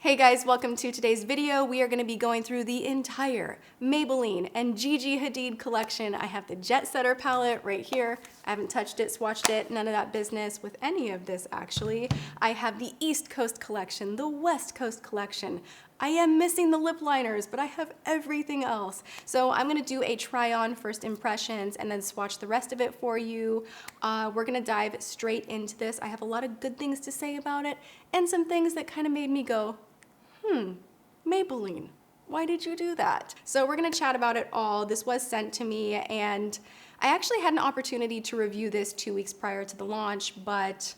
Hey guys, welcome to today's video. We are going to be going through the entire Maybelline and GIGI Hadid collection. I have the Jetsetter palette right here. I haven't touched it, swatched it, none of that business with any of this actually. I have the East Coast collection, the West Coast collection. I am missing the lip liners, but I have everything else. So I'm gonna do a try on first impressions and then swatch the rest of it for you. We're gonna dive straight into this. I have a lot of good things to say about it and some things that kind of made me go, Maybelline, why did you do that? So we're gonna chat about it all. This was sent to me and I actually had an opportunity to review this 2 weeks prior to the launch, but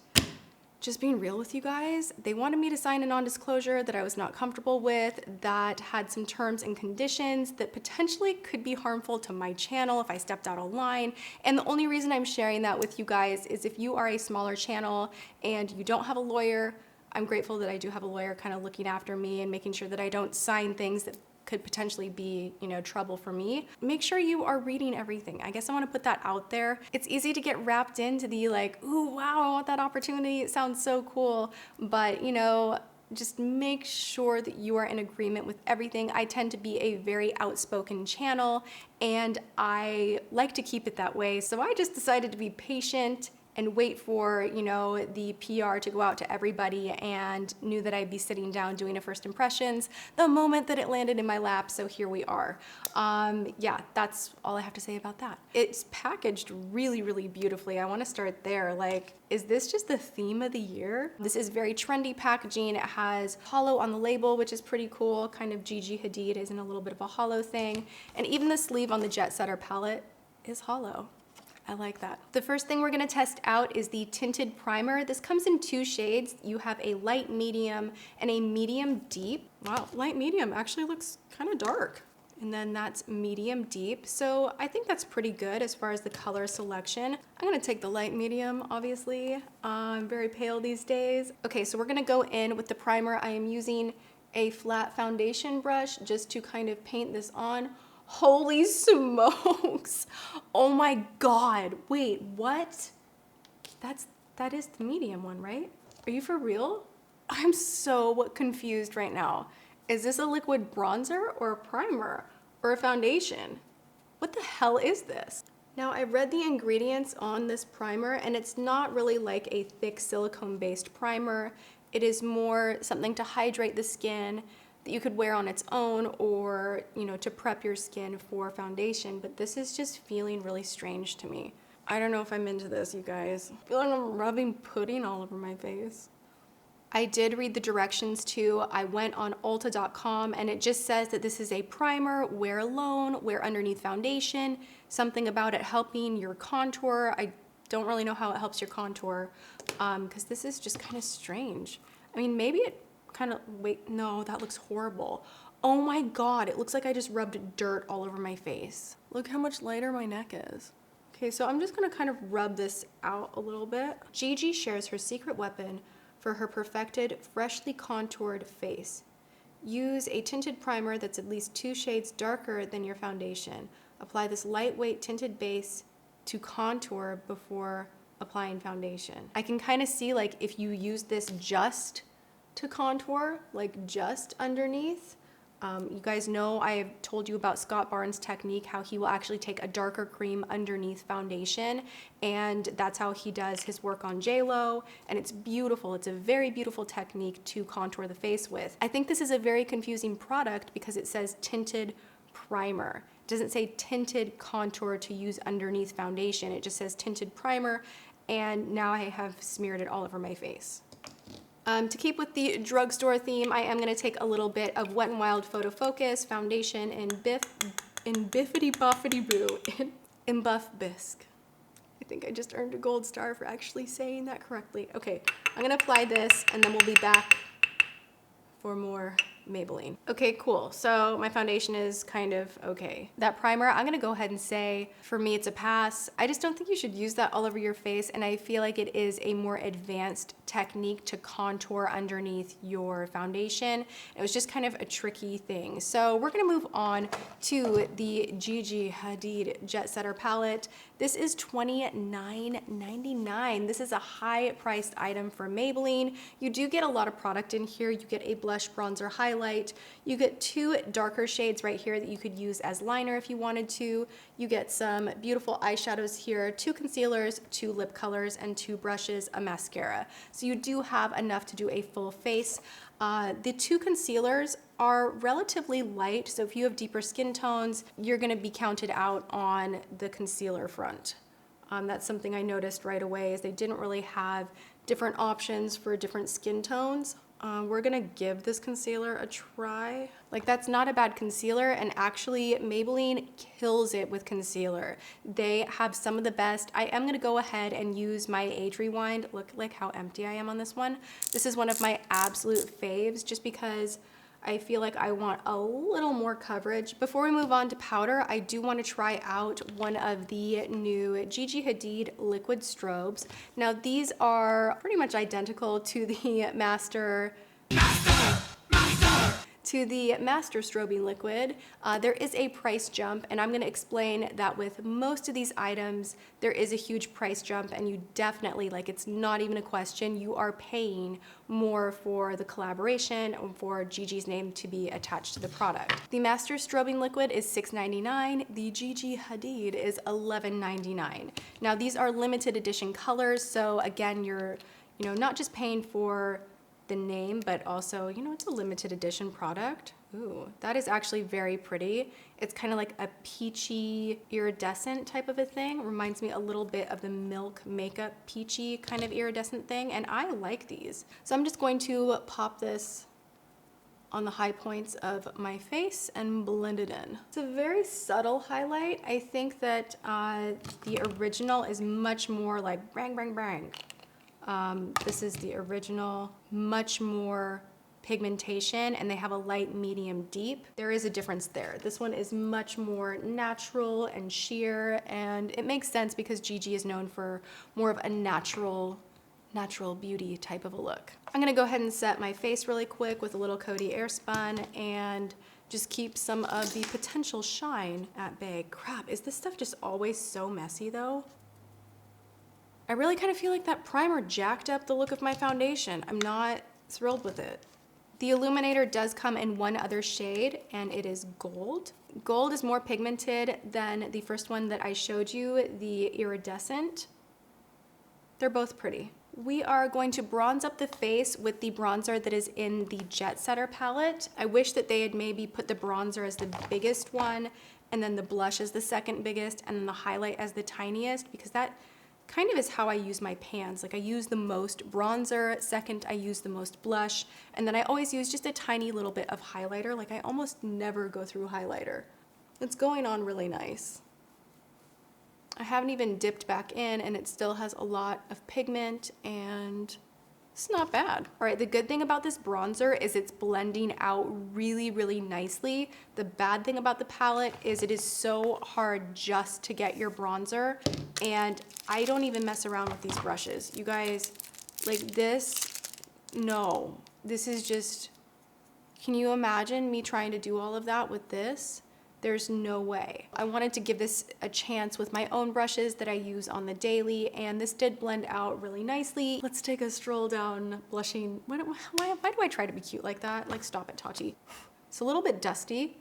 just being real with you guys, they wanted me to sign a non-disclosure that I was not comfortable with, that had some terms and conditions that potentially could be harmful to my channel if I stepped out of line. And the only reason I'm sharing that with you guys is if you are a smaller channel and you don't have a lawyer, I'm grateful that I do have a lawyer kind of looking after me and making sure that I don't sign things that could potentially be, trouble for me. Make sure you are reading everything. I guess I want to put that out there. It's easy to get wrapped into the like, ooh, wow, I want that opportunity. It sounds so cool. But, just make sure that you are in agreement with everything. I tend to be a very outspoken channel and I like to keep it that way. So I just decided to be patient and wait for, the PR to go out to everybody, and knew that I'd be sitting down doing a first impressions the moment that it landed in my lap, so here we are. Yeah, that's all I have to say about that. It's packaged really, really beautifully. I wanna start there. Like, is this just the theme of the year? This is very trendy packaging. It has hollow on the label, which is pretty cool. Kind of GIGI Hadid is in a little bit of a hollow thing. And even the sleeve on the Jetsetter palette is hollow. I like that. The first thing we're gonna test out is the Tinted Primer. This comes in 2 shades. You have a light medium and a medium deep. Wow, light medium actually looks kind of dark. And then that's medium deep. So I think that's pretty good as far as the color selection. I'm gonna take the light medium, obviously. I'm very pale these days. Okay, so we're gonna go in with the primer. I am using a flat foundation brush just to kind of paint this on. Holy smokes. Oh my God. Wait, what? That is the medium one, right? Are you for real? I'm so confused right now. Is this a liquid bronzer or a primer or a foundation? What the hell is this? Now I read the ingredients on this primer and it's not really like a thick silicone-based primer. It is more something to hydrate the skin that you could wear on its own or, to prep your skin for foundation, but this is just feeling really strange to me. I don't know if I'm into this, you guys. I feel like I'm rubbing pudding all over my face. I did read the directions too. I went on Ulta.com and it just says that this is a primer, wear alone, wear underneath foundation, something about it helping your contour. I don't really know how it helps your contour because this is just kind of strange. I mean, maybe it wait, no, that looks horrible. Oh my God, it looks like I just rubbed dirt all over my face. Look how much lighter my neck is. Okay, so I'm just gonna kind of rub this out a little bit. GIGI shares her secret weapon for her perfected, freshly contoured face. Use a tinted primer that's at least 2 shades darker than your foundation. Apply this lightweight tinted base to contour before applying foundation. I can kind of see like if you use this just to contour, like just underneath. You guys know I have told you about Scott Barnes' technique, how he will actually take a darker cream underneath foundation, and that's how he does his work on JLo, and it's beautiful. It's a very beautiful technique to contour the face with. I think this is a very confusing product because it says tinted primer. It doesn't say tinted contour to use underneath foundation. It just says tinted primer, and now I have smeared it all over my face. To keep with the drugstore theme, I am going to take a little bit of Wet n Wild Photo Focus foundation in Biffity Boffity Boo in Buff Bisque. I think I just earned a gold star for actually saying that correctly. Okay, I'm going to apply this and then we'll be back for more Maybelline. Okay, cool. So my foundation is kind of okay. That primer, I'm gonna go ahead and say, for me, it's a pass. I just don't think you should use that all over your face, and I feel like it is a more advanced technique to contour underneath your foundation. It was just kind of a tricky thing. So we're gonna move on to the GIGI Hadid Jetsetter palette. This is $29.99. This is a high-priced item for Maybelline. You do get a lot of product in here. You get a blush, bronzer, highlight. You get 2 darker shades right here that you could use as liner if you wanted to. You get some beautiful eyeshadows here, 2 concealers, 2 lip colors, and 2 brushes, a mascara. So you do have enough to do a full face. The 2 concealers are relatively light, so if you have deeper skin tones, you're gonna be counted out on the concealer front. That's something I noticed right away, is they didn't really have different options for different skin tones. We're gonna give this concealer a try. Like, that's not a bad concealer, and actually Maybelline kills it with concealer. They have some of the best. I am gonna go ahead and use my Age Rewind. Look like how empty I am on this one. This is one of my absolute faves, just because I feel like I want a little more coverage. Before we move on to powder, I do want to try out one of the new GIGI Hadid liquid strobes. Now, these are pretty much identical to the Master strobing liquid. There is a price jump, and I'm gonna explain that with most of these items, there is a huge price jump, and you definitely, like, it's not even a question, you are paying more for the collaboration or for GIGI's name to be attached to the product. The Master strobing liquid is $6.99. The GIGI Hadid is $11.99. Now, these are limited edition colors, so again, you're, not just paying for the name, but also, it's a limited edition product. Ooh, that is actually very pretty. It's kind of like a peachy iridescent type of a thing. Reminds me a little bit of the Milk Makeup peachy kind of iridescent thing, and I like these. So I'm just going to pop this on the high points of my face and blend it in. It's a very subtle highlight. I think that the original is much more like bang, bang, bang. This is the original, much more pigmentation, and they have a light, medium, deep. There is a difference there. This one is much more natural and sheer, and it makes sense because GIGI is known for more of a natural beauty type of a look. I'm gonna go ahead and set my face really quick with a little Coty Airspun and just keep some of the potential shine at bay. Crap, is this stuff just always so messy though? I really kind of feel like that primer jacked up the look of my foundation. I'm not thrilled with it. The illuminator does come in one other shade, and it is gold. Gold is more pigmented than the first one that I showed you, the iridescent. They're both pretty. We are going to bronze up the face with the bronzer that is in the Jetsetter palette. I wish that they had maybe put the bronzer as the biggest one, and then the blush as the second biggest, and then the highlight as the tiniest, because that kind of is how I use my pans. Like, I use the most bronzer, second I use the most blush, and then I always use just a tiny little bit of highlighter. Like, I almost never go through highlighter. It's going on really nice. I haven't even dipped back in, and it still has a lot of pigment, and it's not bad. All right, the good thing about this bronzer is it's blending out really, really nicely. The bad thing about the palette is it is so hard just to get your bronzer, and I don't even mess around with these brushes. You guys, like this, no. This is just, can you imagine me trying to do all of that with this? There's no way. I wanted to give this a chance with my own brushes that I use on the daily, and this did blend out really nicely. Let's take a stroll down blushing. Why do I try to be cute like that? Like, stop it, Tati. It's a little bit dusty.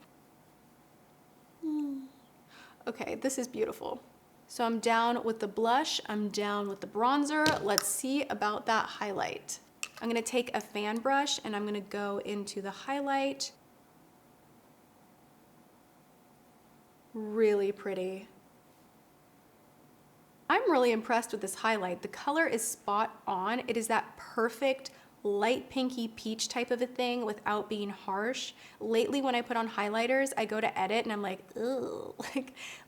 Okay, this is beautiful. So I'm down with the blush, I'm down with the bronzer. Let's see about that highlight. I'm gonna take a fan brush and I'm gonna go into the highlight. Really pretty. I'm really impressed with this highlight. The color is spot on. It is that perfect light pinky peach type of a thing without being harsh. Lately, when I put on highlighters, I go to edit and I'm like, ugh,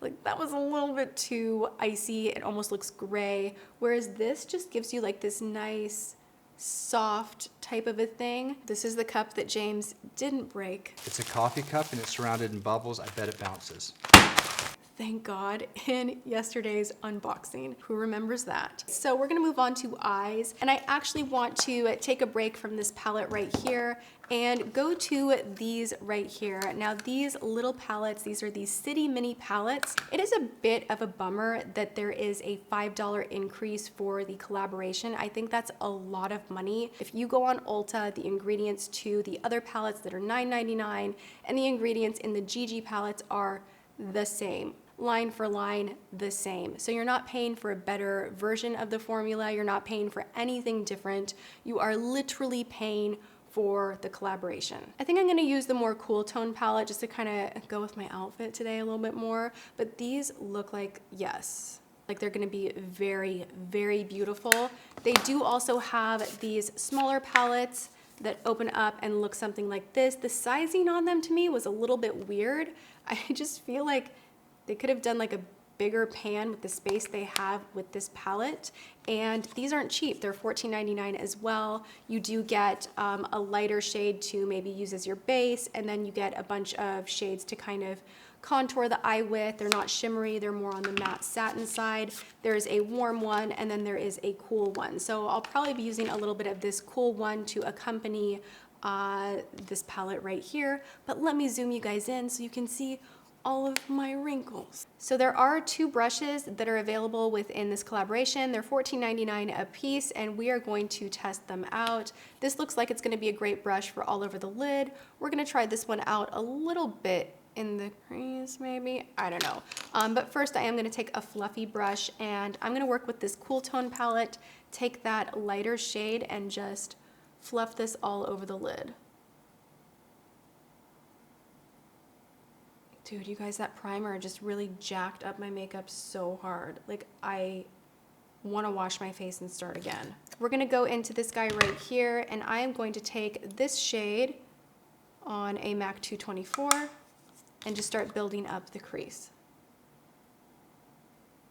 like that was a little bit too icy. It almost looks gray. Whereas this just gives you like this nice soft type of a thing. This is the cup that James didn't break. It's a coffee cup and it's surrounded in bubbles. I bet it bounces. Thank God, in yesterday's unboxing. Who remembers that? So we're gonna move on to eyes, and I actually want to take a break from this palette right here and go to these right here. Now these little palettes, these are these City Mini palettes. It is a bit of a bummer that there is a $5 increase for the collaboration. I think that's a lot of money. If you go on Ulta, the ingredients to the other palettes that are $9.99 and the ingredients in the GIGI palettes are the same. Line for line, the same. So you're not paying for a better version of the formula. You're not paying for anything different. You are literally paying for the collaboration. I think I'm gonna use the more cool tone palette just to kind of go with my outfit today a little bit more. But these look like, yes, like they're gonna be very, very beautiful. They do also have these smaller palettes that open up and look something like this. The sizing on them to me was a little bit weird. I just feel like they could have done like a bigger pan with the space they have with this palette. And these aren't cheap, they're $14.99 as well. You do get a lighter shade to maybe use as your base, and then you get a bunch of shades to kind of contour the eye with. They're not shimmery, they're more on the matte satin side. There's a warm one, and then there is a cool one. So I'll probably be using a little bit of this cool one to accompany this palette right here. But let me zoom you guys in so you can see all of my wrinkles. So there are two brushes that are available within this collaboration. They're $14.99 a piece, and we are going to test them out. This looks like it's gonna be a great brush for all over the lid. We're gonna try this one out a little bit in the crease, maybe, I don't know. But first I am gonna take a fluffy brush, and I'm gonna work with this cool tone palette, take that lighter shade and just fluff this all over the lid. Dude, you guys, that primer just really jacked up my makeup so hard. Like, I want to wash my face and start again. We're going to go into this guy right here, and I am going to take this shade on a MAC 224 and just start building up the crease.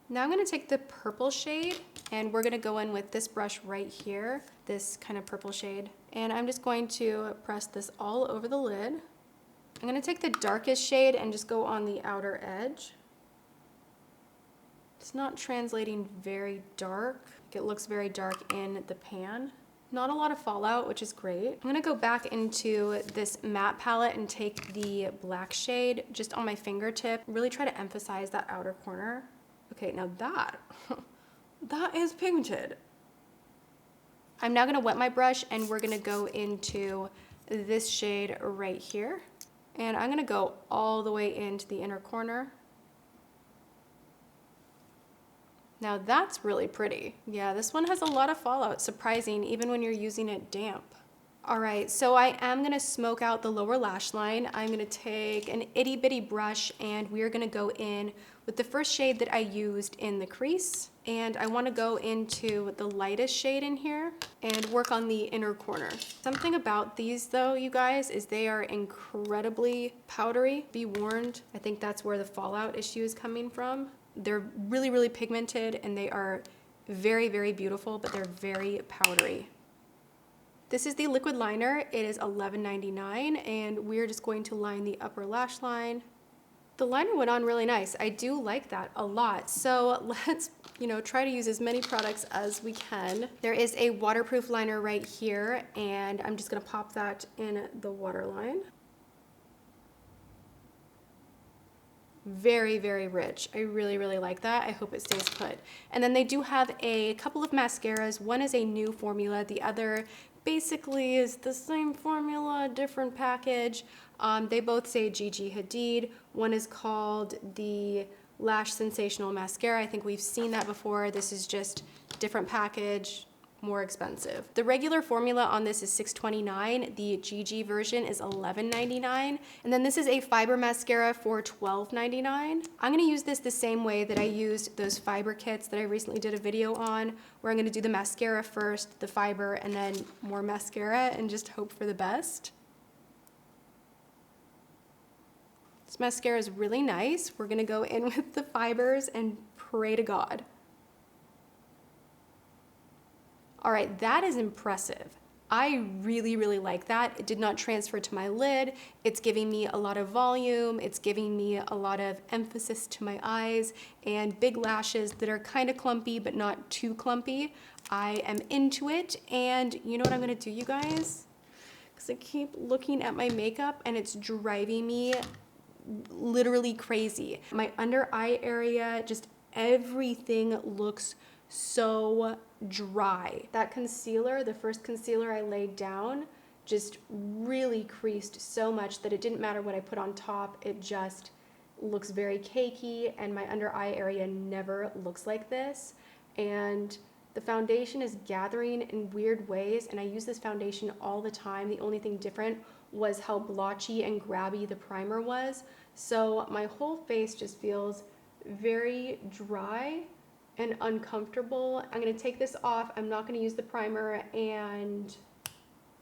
Now I'm going to take the purple shade, and we're going to go in with this brush right here, this kind of purple shade, and I'm just going to press this all over the lid. I'm going to take the darkest shade and just go on the outer edge. It's not translating very dark. It looks very dark in the pan. Not a lot of fallout, which is great. I'm going to go back into this matte palette and take the black shade just on my fingertip. Really try to emphasize that outer corner. Okay, now that is pigmented. I'm now going to wet my brush, and we're going to go into this shade right here. And I'm gonna go all the way into the inner corner. Now that's really pretty. Yeah, this one has a lot of fallout, surprising, even when you're using it damp. All right, so I am gonna smoke out the lower lash line. I'm gonna take an itty bitty brush, and we're gonna go in with the first shade that I used in the crease. And I wanna go into the lightest shade in here and work on the inner corner. Something about these though, you guys, is they are incredibly powdery. Be warned, I think that's where the fallout issue is coming from. They're really, really pigmented, and they are very, very beautiful, but they're very powdery. This is the liquid liner. It is $11.99, and we're just going to line the upper lash line. The liner went on really nice. I do like that a lot. So let's, try to use as many products as we can. There is a waterproof liner right here, and I'm just gonna pop that in the waterline. Very, very rich. I really, really like that. I hope it stays put. And then they do have a couple of mascaras. One is a new formula. The other basically is the same formula, different package. They both say GIGI Hadid. One is called the Lash Sensational Mascara. I think we've seen that before. This is just different package, more expensive. The regular formula on this is $6.29. The GIGI version is $11.99. And then this is a fiber mascara for $12.99. I'm gonna use this the same way that I used those fiber kits that I recently did a video on, where I'm gonna do the mascara first, the fiber, and then more mascara, and just hope for the best. This mascara is really nice. We're gonna go in with the fibers and pray to God. All right, that is impressive. I really, really like that. It did not transfer to my lid. It's giving me a lot of volume. It's giving me a lot of emphasis to my eyes and big lashes that are kind of clumpy, but not too clumpy. I am into it. And you know what I'm gonna do, you guys? Because I keep looking at my makeup and it's driving me literally crazy. My under eye area, just everything looks so dry. That concealer, the first concealer I laid down, just really creased so much that it didn't matter what I put on top. It just looks very cakey, and my under eye area never looks like this. And the foundation is gathering in weird ways, and I use this foundation all the time. The only thing different was how blotchy and grabby the primer was. So my whole face just feels very dry and uncomfortable. I'm gonna take this off. I'm not gonna use the primer, and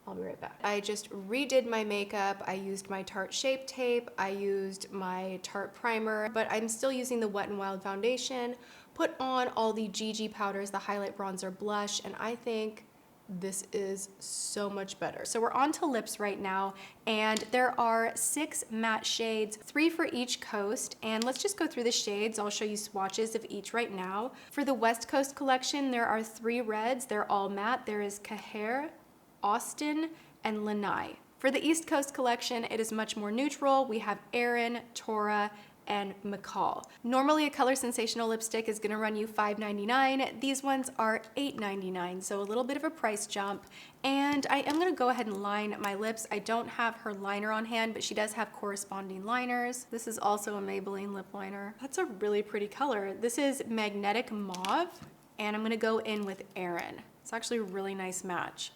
I'll be right back. I just redid my makeup. I used my Tarte Shape Tape. I used my Tarte primer, but I'm still using the Wet n Wild foundation. Put on all the GIGI powders, the highlight, bronzer, blush, and I think this is so much better. So we're on to lips right now, and there are 6 matte shades, 3 for each coast, and let's just go through the shades. I'll show you swatches of each right now. For the West Coast collection, there are 3 reds. They're all matte. There is Khair, Austyn, and Lani. For the East Coast collection, it is much more neutral. We have Erin, Tora, and McCall. Normally a Color Sensational lipstick is gonna run you $5.99. These ones are $8.99, so a little bit of a price jump. And I am gonna go ahead and line my lips. I don't have her liner on hand, but she does have corresponding liners. This is also a Maybelline lip liner. That's a really pretty color. This is Magnetic Mauve, and I'm gonna go in with Erin. It's actually a really nice match.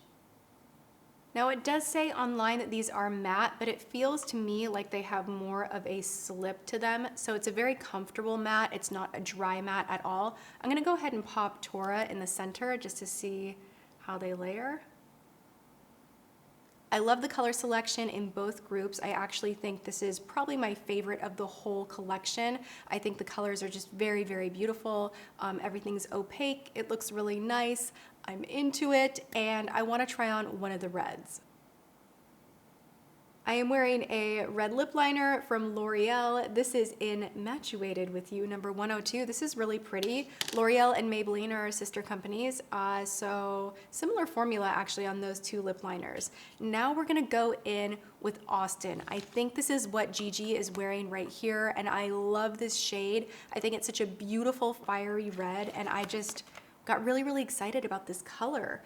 Now it does say online that these are matte, but it feels to me like they have more of a slip to them. So it's a very comfortable matte. It's not a dry matte at all. I'm gonna go ahead and pop Tora in the center just to see how they layer. I love the color selection in both groups. I actually think this is probably my favorite of the whole collection. I think the colors are just very, very beautiful. Everything's opaque. It looks really nice. I'm into it, and I want to try on one of the reds. I am wearing a red lip liner from L'Oreal. This is in Infatuated with You, number 102. This is really pretty. L'Oreal and Maybelline are sister companies, so similar formula actually on those 2 lip liners. Now we're gonna go in with Austyn. I think this is what Gigi is wearing right here, and I love this shade. I think it's such a beautiful fiery red, and I just got really, really excited about this color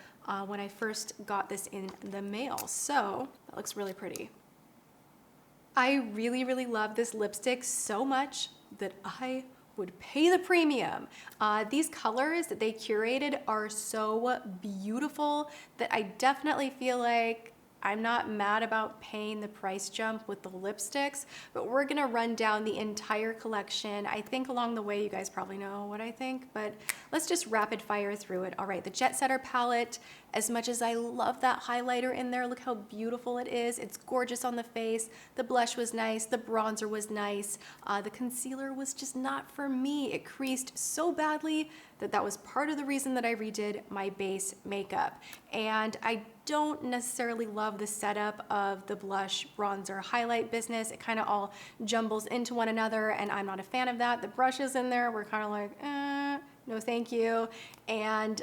when I first got this in the mail. So that looks really pretty. I really, really love this lipstick so much that I would pay the premium. These colors that they curated are so beautiful that I definitely feel like I'm not mad about paying the price jump with the lipsticks, but we're gonna run down the entire collection. I think along the way, you guys probably know what I think, but let's just rapid fire through it. All right, the Jetsetter palette, as much as I love that highlighter in there, look how beautiful it is. It's gorgeous on the face. The blush was nice, the bronzer was nice. The concealer was just not for me. It creased so badly that was part of the reason that I redid my base makeup. And I don't necessarily love the setup of the blush, bronzer, highlight business. It kind of all jumbles into one another, and I'm not a fan of that. The brushes in there were kind of like, no thank you. And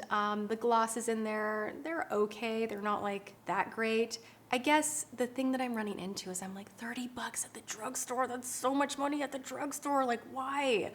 the glosses in there, they're okay. They're not like that great. I guess the thing that I'm running into is I'm like, 30 bucks at the drugstore. That's so much money at the drugstore. Like, why?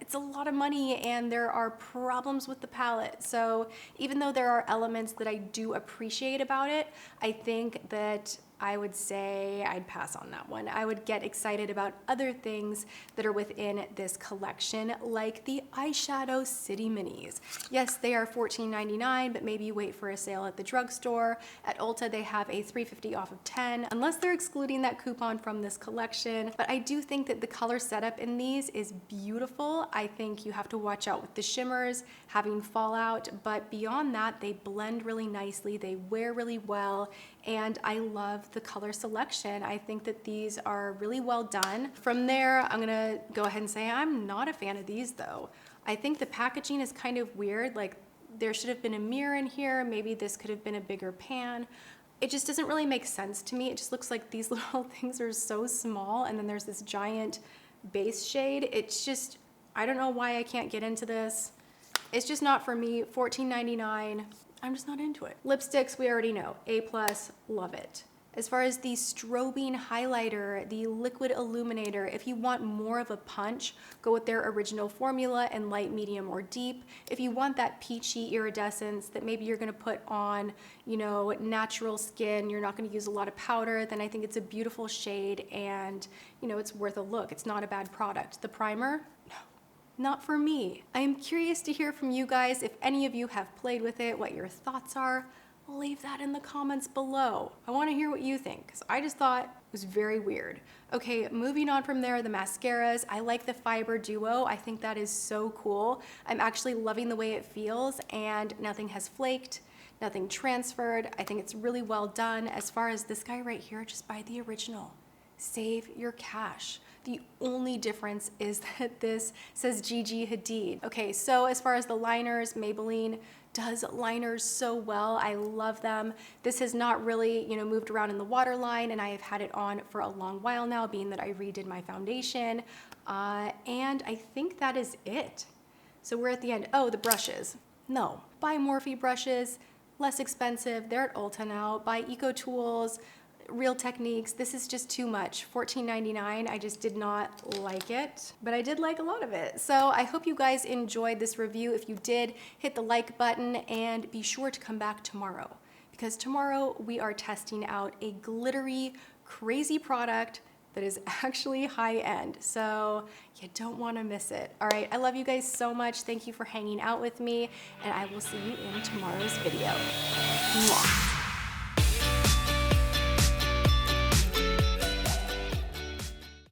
It's a lot of money, and there are problems with the palette. So even though there are elements that I do appreciate about it, I think that I would say I'd pass on that one. I would get excited about other things that are within this collection, like the Eyeshadow City Minis. Yes, they are $14.99, but maybe you wait for a sale at the drugstore. At Ulta, they have a $3.50 off of 10, unless they're excluding that coupon from this collection. But I do think that the color setup in these is beautiful. I think you have to watch out with the shimmers, having fallout, but beyond that, they blend really nicely, they wear really well, and I love the color selection. I think that these are really well done. From there, I'm gonna go ahead and say I'm not a fan of these though. I think the packaging is kind of weird. Like, there should have been a mirror in here. Maybe this could have been a bigger pan. It just doesn't really make sense to me. It just looks like these little things are so small, and then there's this giant base shade. It's just, I don't know why I can't get into this. It's just not for me. $14.99, I'm just not into it. Lipsticks, we already know. A+, love it. As far as the strobing highlighter, the liquid illuminator, if you want more of a punch, go with their original formula in light, medium, or deep. If you want that peachy iridescence that maybe you're gonna put on, you know, natural skin, you're not gonna use a lot of powder, then I think it's a beautiful shade and, you know, it's worth a look. It's not a bad product. The primer, no, not for me. I am curious to hear from you guys if any of you have played with it, what your thoughts are. Leave that in the comments below. I want to hear what you think, because I just thought it was very weird. Okay, moving on from there, the mascaras. I like the Fiber Duo. I think that is so cool. I'm actually loving the way it feels, and nothing has flaked, nothing transferred. I think it's really well done. As far as this guy right here, just buy the original. Save your cash. The only difference is that this says GIGI Hadid. Okay, so as far as the liners, Maybelline does liners so well. I love them. This has not really, you know, moved around in the waterline, and I have had it on for a long while now, being that I redid my foundation. And I think that is it. So we're at the end. Oh, the brushes. No, buy Morphe brushes, less expensive. They're at Ulta now. Buy Eco Tools, Real Techniques. This is just too much. $14.99. I just did not like it, but I did like a lot of it. So I hope you guys enjoyed this review. If you did, hit the like button and be sure to come back tomorrow, because tomorrow we are testing out a glittery, crazy product that is actually high end. So you don't want to miss it. All right, I love you guys so much. Thank you for hanging out with me, and I will see you in tomorrow's video. Mwah.